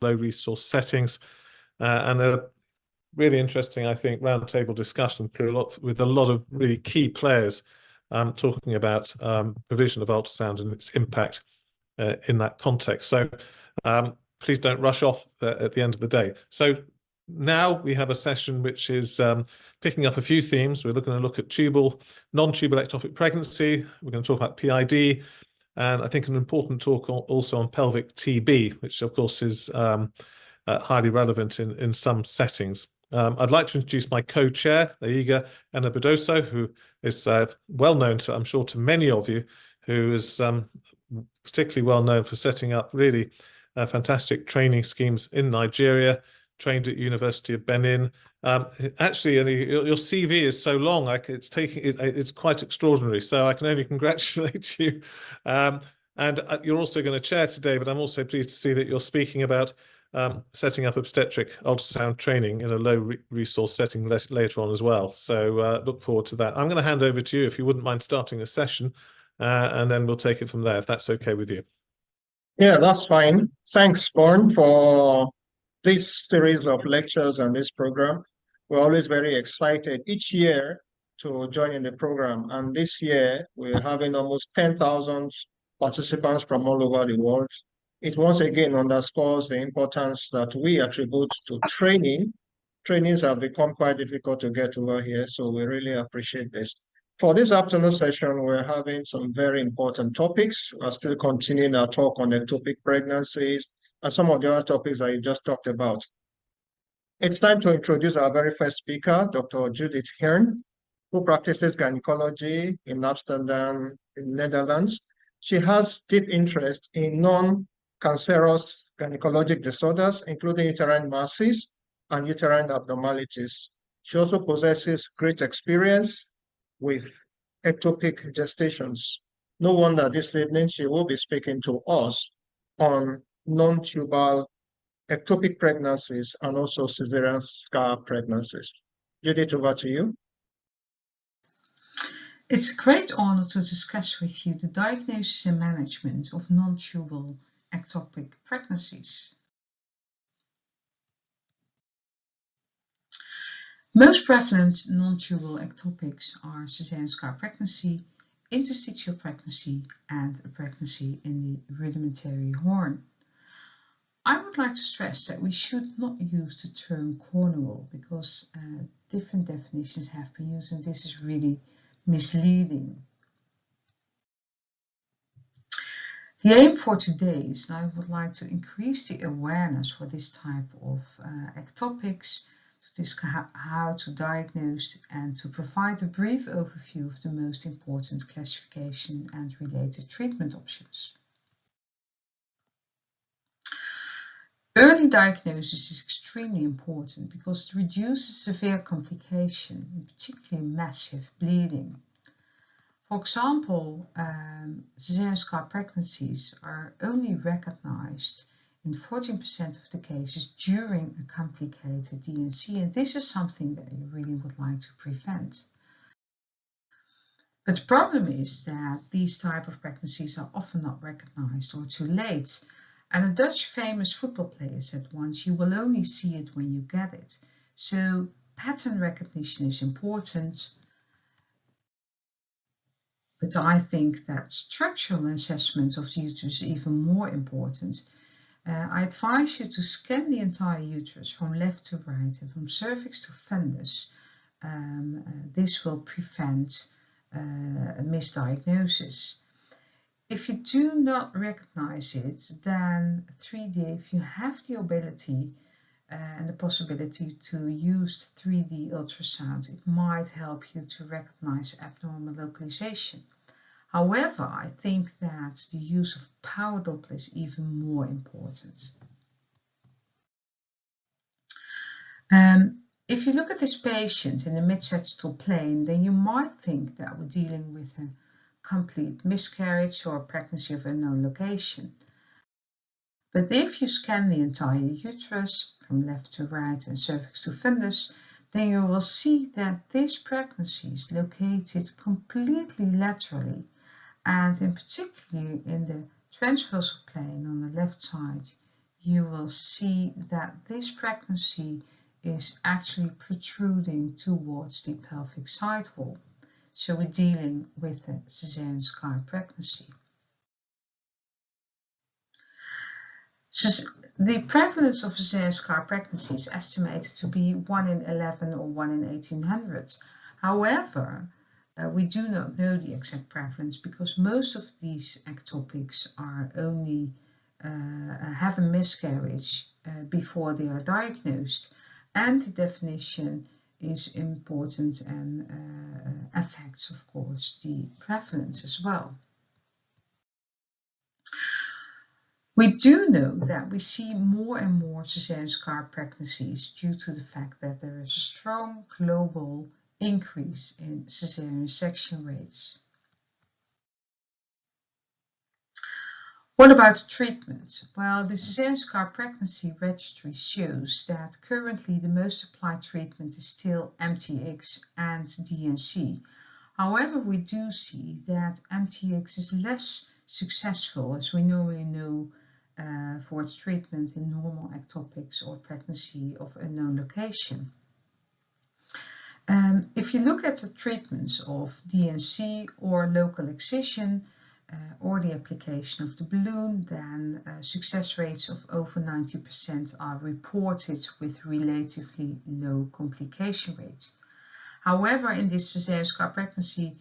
low resource settings, and a really interesting, I think, roundtable discussion with a lot of really key players talking about provision of ultrasound and its impact in that context. So please don't rush off at the end of the day. So now we have a session which is picking up a few themes. We're going to look at tubal, non-tubal ectopic pregnancy. We're going to talk about PID, and I think an important talk also on pelvic TB, which of course is highly relevant in some settings. I'd like to introduce my co-chair, Aiga Enabedoso, who is well known to, I'm sure, to many of you, who is particularly well known for setting up really fantastic training schemes in Nigeria, trained at University of Benin. Actually, your CV is so long, it's quite extraordinary. So I can only congratulate you. And you're also going to chair today, but I'm also pleased to see that you're speaking about setting up obstetric ultrasound training in a low resource setting later on as well. So look forward to that. I'm going to hand over to you if you wouldn't mind starting a session, and then we'll take it from there, if that's okay with you. Yeah, that's fine. Thanks, Born, for this series of lectures and this program. We're always very excited each year to join in the program. And this year, we're having almost 10,000 participants from all over the world. It once again underscores the importance that we attribute to training. Trainings have become quite difficult to get over here, so we really appreciate this. For this afternoon session, we're having some very important topics. We're still continuing our talk on ectopic pregnancies and some of the other topics that you just talked about. It's time to introduce our very first speaker, Dr. Judith Hearn, who practices gynecology in Amsterdam, in Netherlands. She has deep interest in non-cancerous gynecologic disorders, including uterine masses and uterine abnormalities. She also possesses great experience with ectopic gestations. No wonder this evening she will be speaking to us on non-tubal ectopic pregnancies and also cesarean scar pregnancies. Judith, over to you. It's a great honor to discuss with you the diagnosis and management of non-tubal ectopic pregnancies. Most prevalent non-tubal ectopics are cesarean scar pregnancy, interstitial pregnancy, and a pregnancy in the rudimentary horn. I would like to stress that we should not use the term cornual because different definitions have been used, and this is really misleading. The aim for today is that I would like to increase the awareness for this type of ectopics, to discuss how to diagnose and to provide a brief overview of the most important classification and related treatment options. Early diagnosis is extremely important because it reduces severe complication, and particularly massive bleeding. For example, cesarean scar pregnancies are only recognized in 14% of the cases during a complicated D&C, and this is something that you really would like to prevent. But the problem is that these type of pregnancies are often not recognized or too late. And a Dutch famous football player said once, you will only see it when you get it. So pattern recognition is important, but I think that structural assessment of the uterus is even more important. I advise you to scan the entire uterus from left to right and from cervix to fundus. This will prevent a misdiagnosis. If you do not recognize it, then 3D, if you have the ability and the possibility to use 3D ultrasound, it might help you to recognize abnormal localization. However, I think that the use of power Doppler is even more important. If you look at this patient in the mid-sagittal plane, then you might think that we're dealing with a complete miscarriage or a pregnancy of unknown location. But if you scan the entire uterus from left to right and cervix to fundus, then you will see that this pregnancy is located completely laterally, and in particular in the transversal plane on the left side, you will see that this pregnancy is actually protruding towards the pelvic side wall. So we're dealing with a cesarean scar pregnancy. The prevalence of cesarean scar pregnancy is estimated to be 1 in 11 or 1 in 1800. However, we do not know the exact prevalence because most of these ectopics are only have a miscarriage before they are diagnosed, and the definition is important and affects, of course, the prevalence as well. We do know that we see more and more cesarean scar pregnancies due to the fact that there is a strong global increase in cesarean section rates. What about treatment? Well, the cesarean scar pregnancy registry shows that currently the most applied treatment is still MTX and DNC. However, we do see that MTX is less successful, as we normally know, for its treatment in normal ectopics or pregnancy of unknown location. If you look at the treatments of DNC or local excision or the application of the balloon, then success rates of over 90% are reported with relatively low complication rates. However, in this cesarean scar pregnancy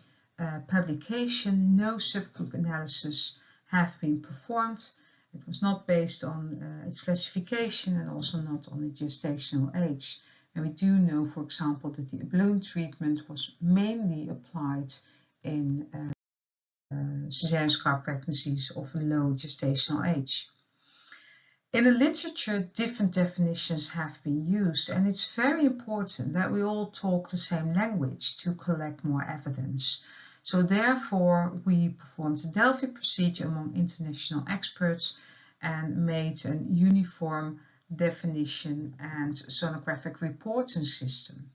publication, no subgroup analysis have been performed. It was not based on its classification and also not on the gestational age. And we do know, for example, that the balloon treatment was mainly applied in cesarean scar pregnancies of a low gestational age. In the literature, different definitions have been used, and it's very important that we all talk the same language to collect more evidence. So therefore, we performed a Delphi procedure among international experts and made a uniform definition and sonographic reporting system.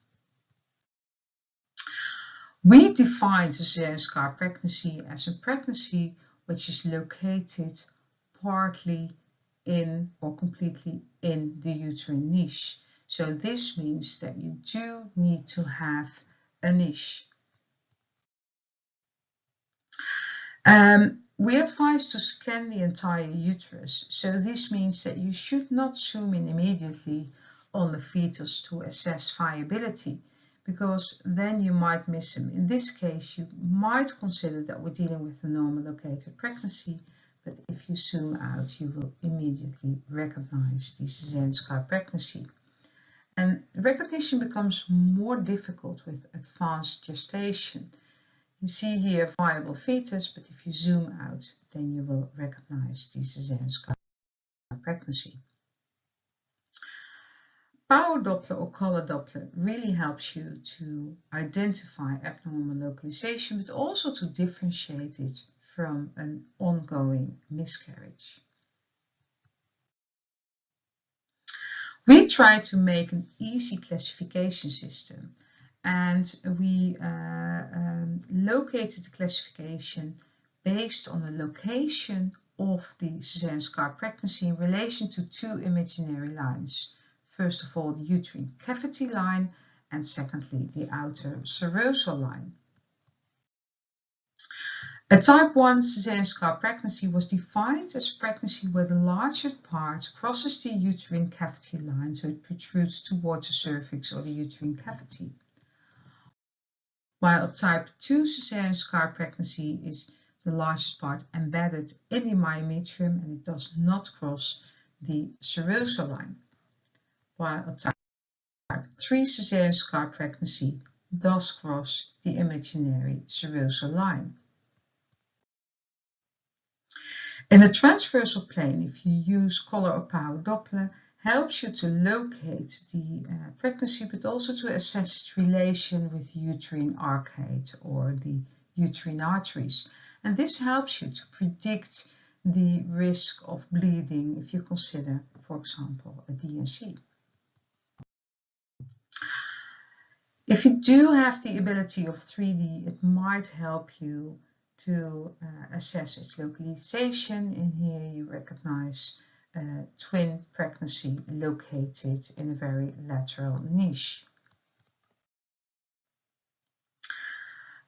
We defined cesarean scar pregnancy as a pregnancy which is located partly in or completely in the uterine niche. So this means that you do need to have a niche. We advise to scan the entire uterus, so this means that you should not zoom in immediately on the fetus to assess viability, because then you might miss him. In this case, you might consider that we're dealing with a normal located pregnancy, but if you zoom out, you will immediately recognize the cesarean scar pregnancy. And recognition becomes more difficult with advanced gestation. You see here viable fetus, but if you zoom out, then you will recognize the cesarean scar pregnancy. Power Doppler or color Doppler really helps you to identify abnormal localization, but also to differentiate it from an ongoing miscarriage. We try to make an easy classification system, and we located the classification based on the location of the cesarean scar pregnancy in relation to two imaginary lines. First of all, the uterine cavity line, and secondly, the outer serosal line. A type 1 cesarean scar pregnancy was defined as pregnancy where the larger part crosses the uterine cavity line, so it protrudes towards the cervix or the uterine cavity. While a type 2 cesarean scar pregnancy is the largest part embedded in the myometrium and it does not cross the serosal line. While a type 3 cesarean scar pregnancy does cross the imaginary serosal line. In the transversal plane, if you use color or power Doppler, helps you to locate the pregnancy, but also to assess its relation with the uterine arcade or the uterine arteries. And this helps you to predict the risk of bleeding if you consider, for example, a DNC. If you do have the ability of 3D, it might help you to assess its localization. In here you recognize twin pregnancy located in a very lateral niche.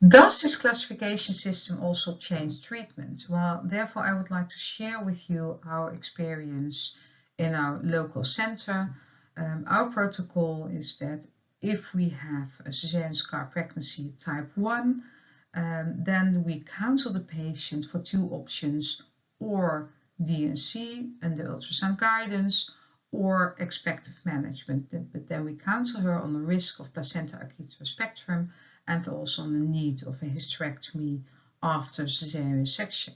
Does this classification system also change treatment? Well, therefore I would like to share with you our experience in our local center. Our protocol is that if we have a cesarean scar pregnancy type 1, then we counsel the patient for 2 options, or DNC under ultrasound guidance, or expective management. But then we counsel her on the risk of placenta acquita spectrum and also on the need of a hysterectomy after cesarean section.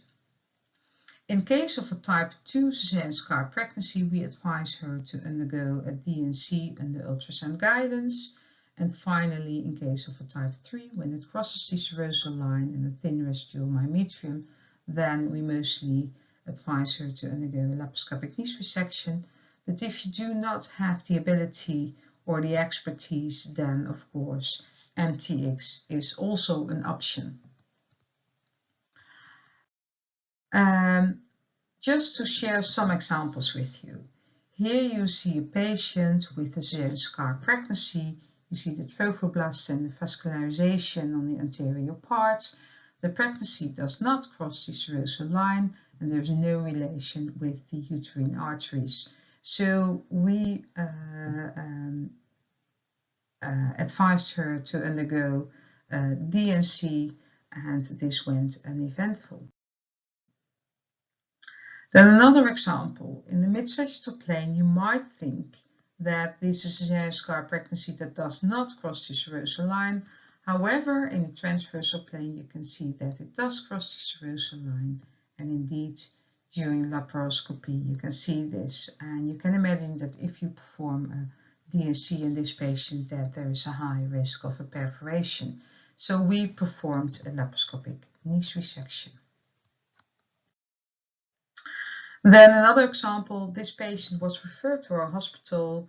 In case of a type 2 cesarean scar pregnancy, we advise her to undergo a DNC under ultrasound guidance. And finally, in case of a type 3, when it crosses the serosal line and a thin residual myometrium, then we mostly advise her to undergo a laparoscopic niche resection. But if you do not have the ability or the expertise, then of course MTX is also an option. Just to share some examples with you. Here you see a patient with a cesarean scar pregnancy. You see the trophoblasts and the vascularization on the anterior parts. The pregnancy does not cross the serosal line and there's no relation with the uterine arteries. So we advised her to undergo DNC, and this went uneventful. Then another example, in the mid-sagittal plane you might think that this is a cesarean scar pregnancy that does not cross the serosal line. However, in the transversal plane you can see that it does cross the serosal line, and indeed during laparoscopy you can see this, and you can imagine that if you perform a DNC in this patient that there is a high risk of a perforation. So we performed a laparoscopic niche resection. Then another example, this patient was referred to our hospital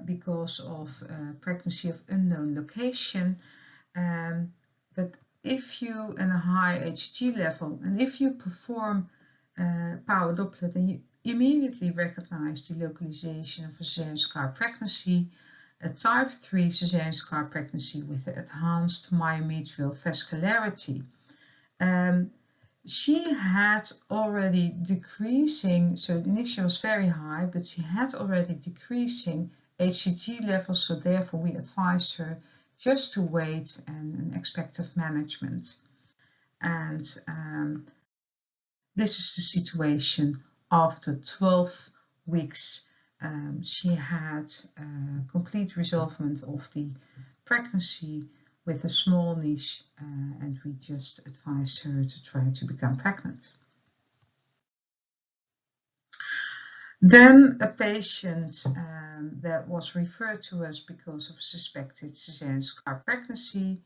because of pregnancy of unknown location. But if you, in a high HG level, and if you perform power Doppler, then you immediately recognize the localization of a cesarean scar pregnancy, a type 3 cesarean scar pregnancy with enhanced myometrial vascularity. She had already decreasing, so the initial was very high, but she had already decreasing HCG levels, so therefore we advised her just to wait and expective management. And this is the situation after 12 weeks. She had complete resolvement of the pregnancy with a small niche, and we just advised her to try to become pregnant. Then a patient that was referred to us because of suspected cesarean scar pregnancy.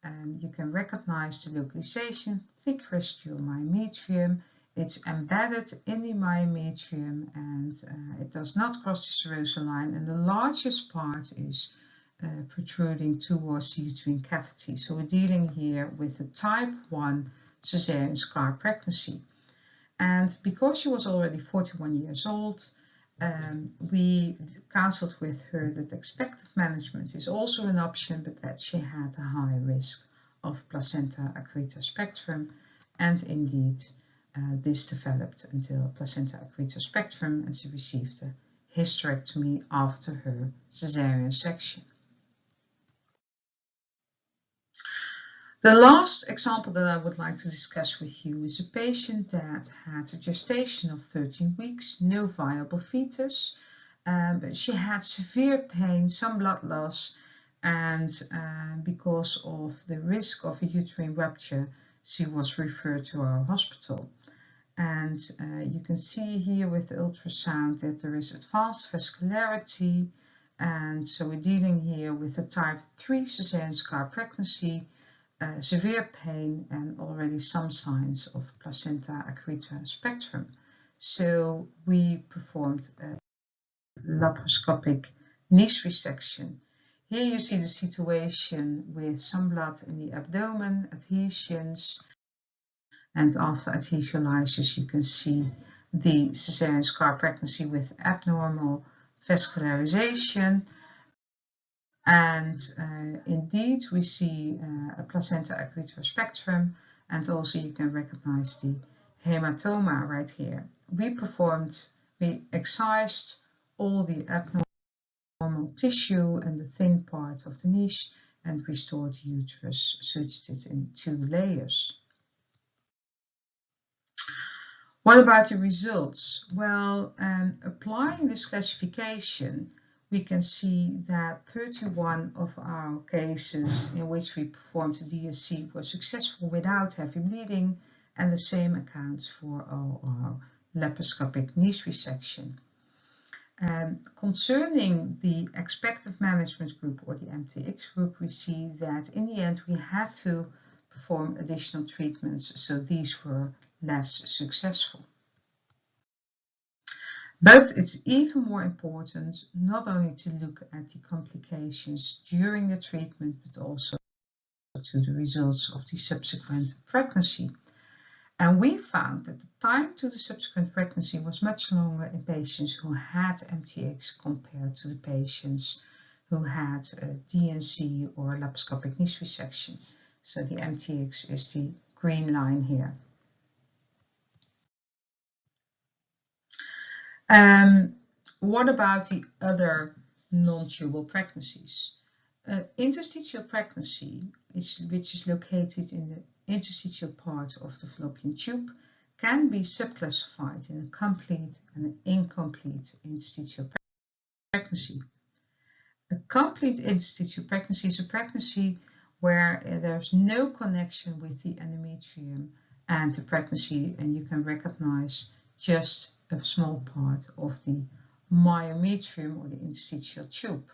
You can recognize the localization, thick residual myometrium. It's embedded in the myometrium and it does not cross the serosal line, and the largest part is protruding towards the uterine cavity. So we're dealing here with a type 1 cesarean scar pregnancy. And because she was already 41 years old, we counseled with her that expective management is also an option, but that she had a high risk of placenta acquita spectrum. And indeed, this developed until placenta acquita spectrum, and she received a hysterectomy after her cesarean section. The last example that I would like to discuss with you is a patient that had a gestation of 13 weeks, no viable fetus, but she had severe pain, some blood loss, and because of the risk of a uterine rupture, she was referred to our hospital. And you can see here with the ultrasound that there is advanced vascularity, and so we're dealing here with a type 3 cesarean scar pregnancy, severe pain, and already some signs of placenta acquita spectrum. So we performed a laparoscopic niche resection. Here you see the situation with some blood in the abdomen, adhesions, and after adhesiolysis you can see the cesarean scar pregnancy with abnormal vascularization. And indeed, we see a placenta acquisitor spectrum, and also you can recognize the hematoma right here. We excised all the abnormal tissue and the thin part of the niche and restored the uterus, sutured it in 2 layers. What about the results? Well, applying this classification, we can see that 31 of our cases in which we performed the DSC were successful without heavy bleeding, and the same accounts for our laparoscopic niche resection. Concerning the expectant management group, or the MTX group, we see that in the end we had to perform additional treatments, so these were less successful. But it's even more important not only to look at the complications during the treatment, but also to the results of the subsequent pregnancy. And we found that the time to the subsequent pregnancy was much longer in patients who had MTX compared to the patients who had DNC or laparoscopic niche resection. So the MTX is the green line here. What about the other non-tubal pregnancies? Interstitial pregnancy, which is located in the interstitial part of the fallopian tube, can be subclassified in a complete and an incomplete interstitial pregnancy. A complete interstitial pregnancy is a pregnancy where there's no connection with the endometrium and the pregnancy, and you can recognize just a small part of the myometrium or the interstitial tube.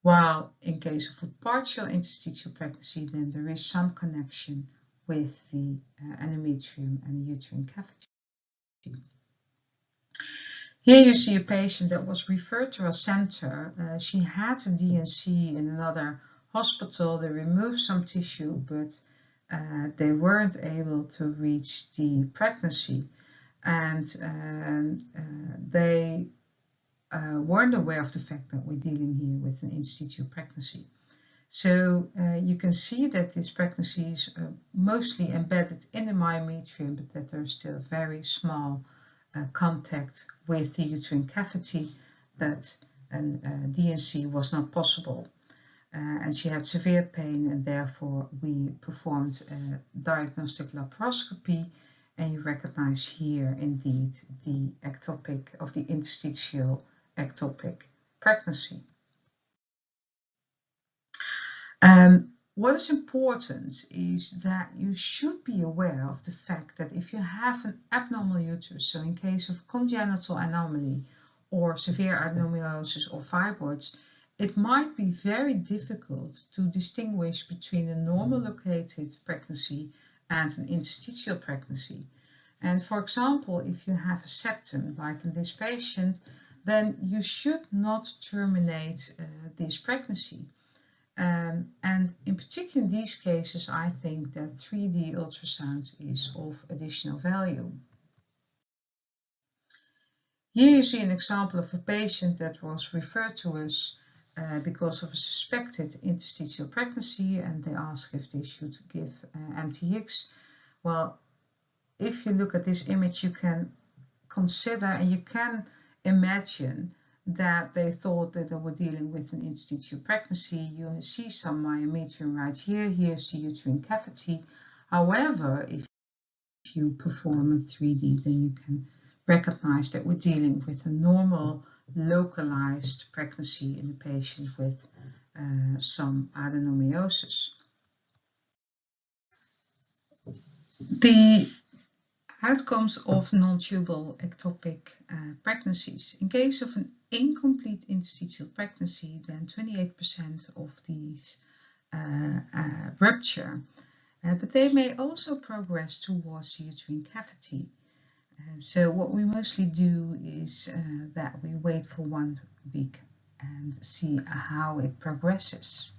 While in case of a partial interstitial pregnancy, then there is some connection with the endometrium and the uterine cavity. Here you see a patient that was referred to our center. She had a DNC in another hospital. They removed some tissue, but they weren't able to reach the pregnancy, and they weren't aware of the fact that we're dealing here with an interstitial pregnancy. So you can see that this pregnancy is mostly embedded in the myometrium, but that there's still very small contact with the uterine cavity, but DNC was not possible. And she had severe pain, and therefore we performed a diagnostic laparoscopy, and you recognize here indeed the ectopic of the interstitial ectopic pregnancy. What is important is that you should be aware of the fact that if you have an abnormal uterus, so in case of congenital anomaly or severe adenomyosis or fibroids, it might be very difficult to distinguish between a normal located pregnancy and an interstitial pregnancy. And for example, if you have a septum, like in this patient, then you should not terminate this pregnancy. And in particular in these cases, I think that 3D ultrasound is of additional value. Here you see an example of a patient that was referred to us because of a suspected interstitial pregnancy, and they asked if they should give MTX. Well, if you look at this image, you can consider and you can imagine that they thought that they were dealing with an interstitial pregnancy. You see some myometrium right here. Here's the uterine cavity. However, if you perform a 3D, then you can recognize that we're dealing with a normal localized pregnancy in a patient with some adenomyosis. The outcomes of non-tubal ectopic pregnancies. In case of an incomplete interstitial pregnancy, then 28% of these rupture, but they may also progress towards the uterine cavity. So what we mostly do is that we wait for 1 week and see how it progresses.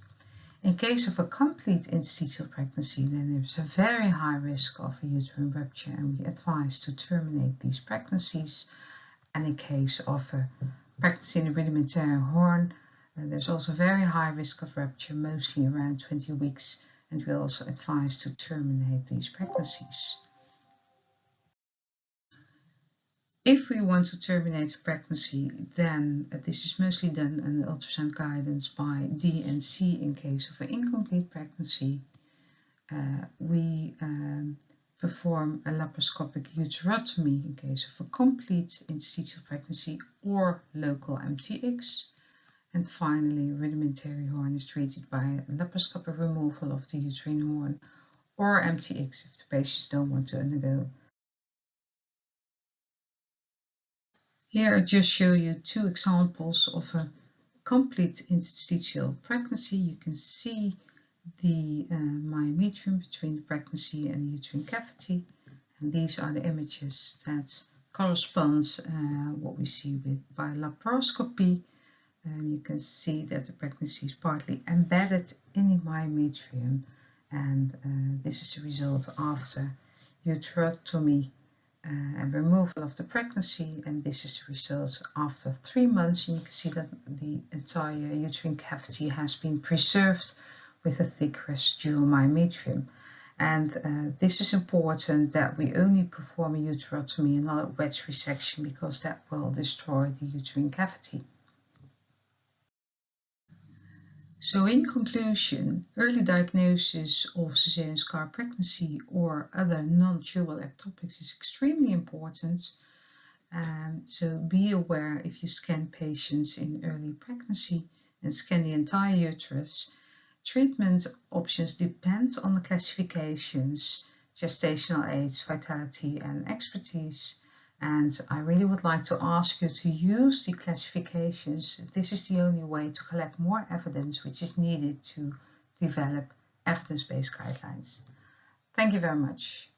In case of a complete interstitial pregnancy, then there's a very high risk of a uterine rupture, and we advise to terminate these pregnancies. And in case of a pregnancy in the rudimentary horn, there's also very high risk of rupture, mostly around 20 weeks, and we also advise to terminate these pregnancies. If we want to terminate a pregnancy, then this is mostly done under ultrasound guidance by D and C in case of an incomplete pregnancy. We perform a laparoscopic uterotomy in case of a complete interstitial pregnancy or local MTX. And finally, rudimentary horn is treated by laparoscopic removal of the uterine horn or MTX if the patients don't want to undergo. Here I just show you two examples of a complete interstitial pregnancy. You can see the myometrium between the pregnancy and the uterine cavity, and these are the images that correspond what we see by laparoscopy. You can see that the pregnancy is partly embedded in the myometrium, and this is the result after uterotomy and removal of the pregnancy, and this is the result after 3 months, and you can see that the entire uterine cavity has been preserved with a thick residual myometrium. And this is important that we only perform a uterotomy and not a wedge resection, because that will destroy the uterine cavity. So in conclusion, early diagnosis of cesarean scar pregnancy or other non-tubal ectopics is extremely important. So be aware if you scan patients in early pregnancy and scan the entire uterus. Treatment options depend on the classifications, gestational age, vitality and expertise. And I really would like to ask you to use the classifications. This is the only way to collect more evidence which is needed to develop evidence-based guidelines. Thank you very much.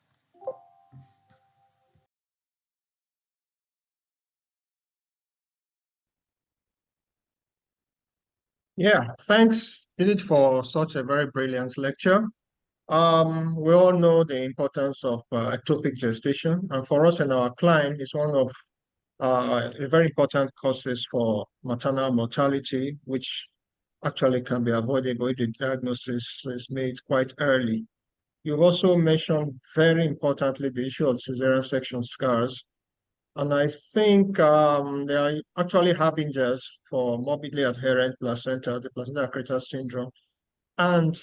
Yeah, thanks, Judith, for such a very brilliant lecture. We all know the importance of ectopic gestation, and for us and our client, it's one of a very important causes for maternal mortality, which actually can be avoidable if the diagnosis is made quite early. You've also mentioned very importantly the issue of cesarean section scars. And I think there are actually harbingers for morbidly adherent placenta, the placenta accreta syndrome. And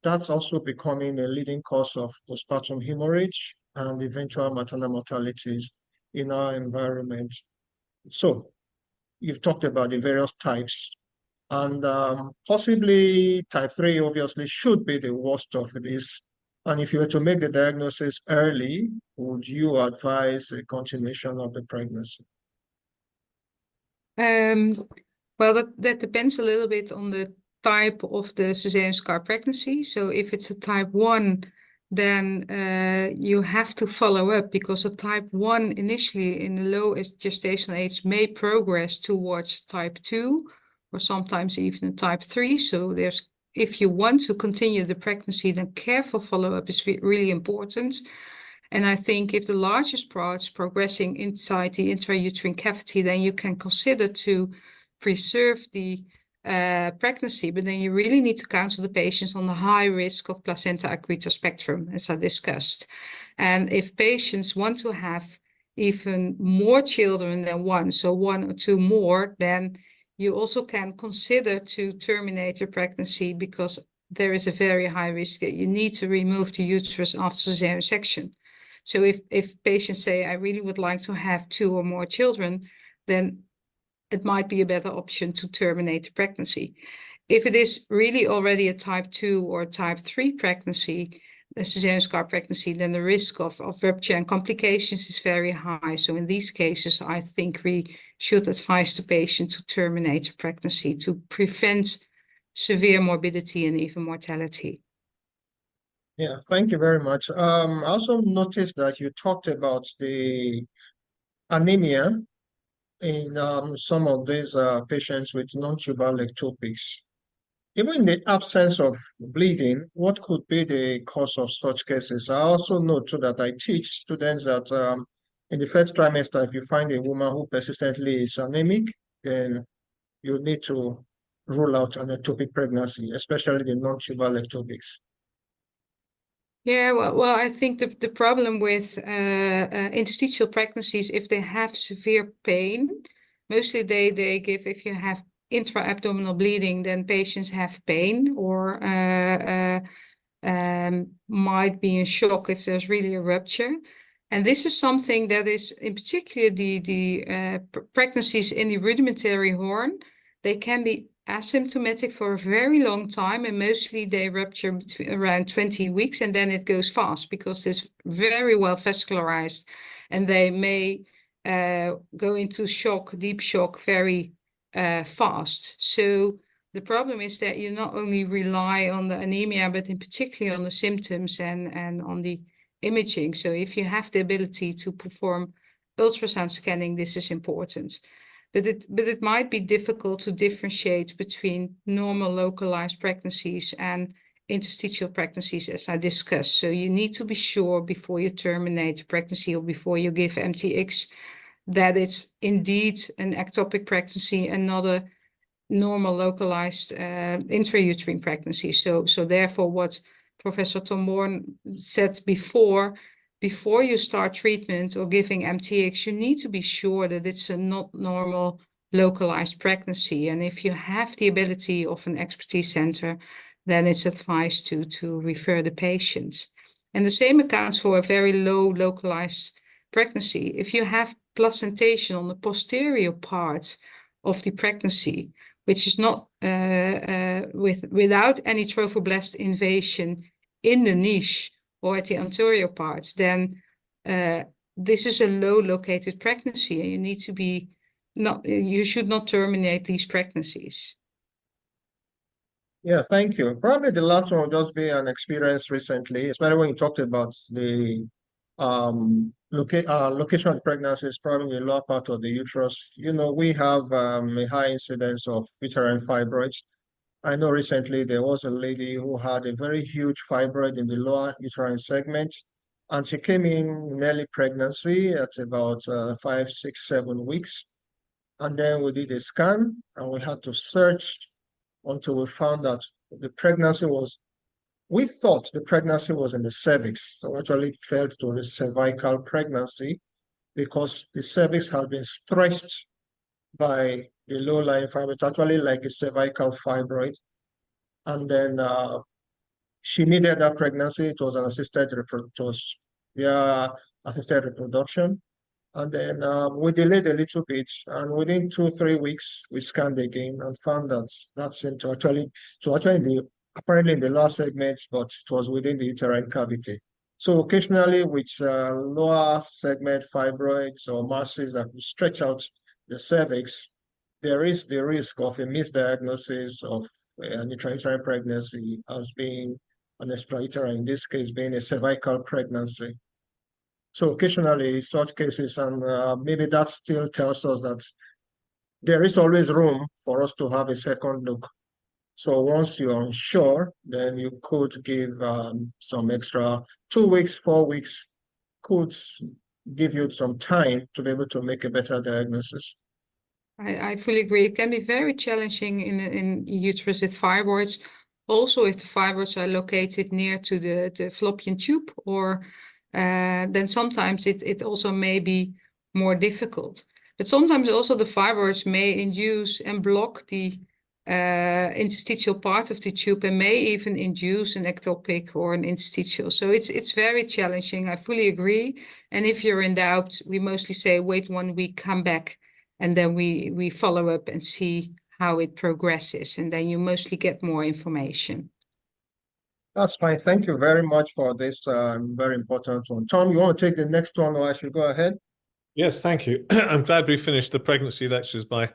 that's also becoming a leading cause of postpartum hemorrhage and eventual maternal mortalities in our environment. So you've talked about the various types, and possibly type 3 obviously should be the worst of this. And if you were to make the diagnosis early, would you advise a continuation of the pregnancy? Well, that depends a little bit on the type of the cesarean scar pregnancy. So if it's a type 1, then you have to follow up, because a type 1 initially in the low gestational age may progress towards type 2 or sometimes even a type 3. So if you want to continue the pregnancy, then careful follow-up is really important. And I think if the largest part is progressing inside the intrauterine cavity, then you can consider to preserve the pregnancy, but then you really need to counsel the patients on the high risk of placenta accreta spectrum, as I discussed. And if patients want to have even more children than one, so 1 or 2 more, then you also can consider to terminate the pregnancy, because there is a very high risk that you need to remove the uterus after cesarean section. So if patients say, I really would like to have 2 or more children, then it might be a better option to terminate the pregnancy. If it is really already a type 2 or type 3 pregnancy, a cesarean scar pregnancy, then the risk of rupture and complications is very high. So in these cases, I think we should advise the patient to terminate the pregnancy to prevent severe morbidity and even mortality. Yeah, thank you very much. I also noticed that you talked about the anemia in some of these patients with non-tubal ectopics. even in the absence of bleeding, what could be the cause of such cases? I also note too that I teach students that in the first trimester, if you find a woman who persistently is anemic, then you need to rule out an ectopic pregnancy, especially the non-tubal ectopics. Yeah, well, I think the problem with interstitial pregnancies, if they have severe pain, mostly they give, if you have intra-abdominal bleeding, then patients have pain or might be in shock if there's really a rupture. And this is something that is, in particular, the pregnancies in the rudimentary horn, they can be asymptomatic for a very long time, and mostly they rupture between around 20 weeks, and then it goes fast because it's very well vascularized, and they may go into shock, deep shock, very fast. So the problem is that you not only rely on the anemia, but in particular on the symptoms and on the imaging. So if you have the ability to perform ultrasound scanning, this is important. But it might be difficult to differentiate between normal localized pregnancies and interstitial pregnancies, as I discussed. So you need to be sure before you terminate the pregnancy or before you give MTX that it's indeed an ectopic pregnancy and not a normal localized intrauterine pregnancy. So therefore, what Professor Tom Bourne said before you start treatment or giving MTX, you need to be sure that it's a not normal localized pregnancy. And if you have the ability of an expertise center, then it's advised to refer the patient. And the same accounts for a very low localized pregnancy. If you have placentation on the posterior part of the pregnancy, which is not without any trophoblast invasion in the niche or at the anterior parts, then this is a low located pregnancy, and you need to be you should not terminate these pregnancies. Yeah, thank you. Probably the last one will just be an experience recently, especially when you talked about the location of pregnancies, probably in the lower part of the uterus. You know, we have a high incidence of uterine fibroids. I know recently there was a lady who had a very huge fibroid in the lower uterine segment, and she came in early pregnancy at about 5, 6, 7 weeks. And then we did a scan, and we had to search until we found that the pregnancy was, we thought the pregnancy was in the cervix. So actually it felt to the cervical pregnancy because the cervix has been stretched by the low-lying fibroid, actually like a cervical fibroid. And then she needed that pregnancy. It was an assisted reproduction. And then we delayed a little bit, and within 2-3 weeks, we scanned again and found that seemed to actually apparently in the lower segments, but it was within the uterine cavity. So occasionally with lower segment fibroids or masses that stretch out the cervix, there is the risk of a misdiagnosis of an intrauterine pregnancy as being an extrauterine, in this case being a cervical pregnancy. So occasionally such cases, and maybe that still tells us that there is always room for us to have a second look. So once you're unsure, then you could give some extra 2 weeks, 4 weeks, could give you some time to be able to make a better diagnosis. I fully agree. It can be very challenging in uterus with fibroids. Also, if the fibroids are located near to the fallopian tube, or then sometimes it also may be more difficult. But sometimes also the fibroids may induce and block the interstitial part of the tube and may even induce an ectopic or an interstitial. So it's very challenging. I fully agree. And if you're in doubt, we mostly say wait 1 week, come back, and then we follow up and see how it progresses, and then you mostly get more information. That's fine. Thank you very much for this very important one. Tom, you want to take the next one, or I should go ahead? Yes, thank you. I'm glad we finished the pregnancy lectures by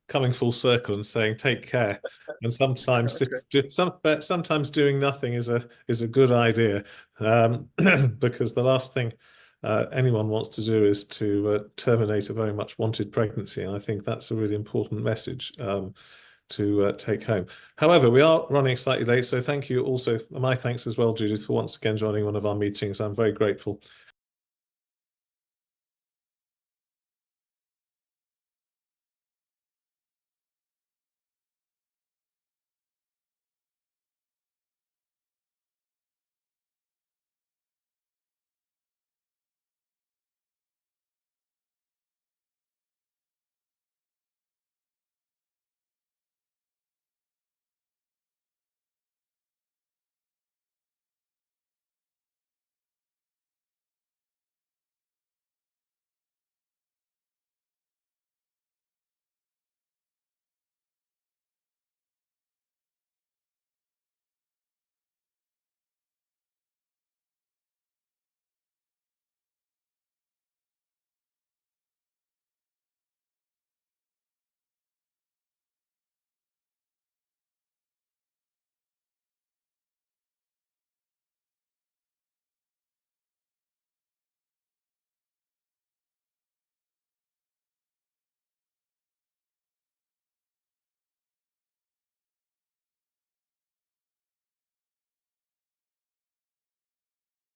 coming full circle and saying take care. And sometimes sometimes doing nothing is a good idea, because the last thing anyone wants to do is to terminate a very much wanted pregnancy. And I think that's a really important message to take home. However, we are running slightly late, so thank you also. My thanks as well, Judith, for once again joining one of our meetings. I'm very grateful.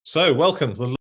So welcome.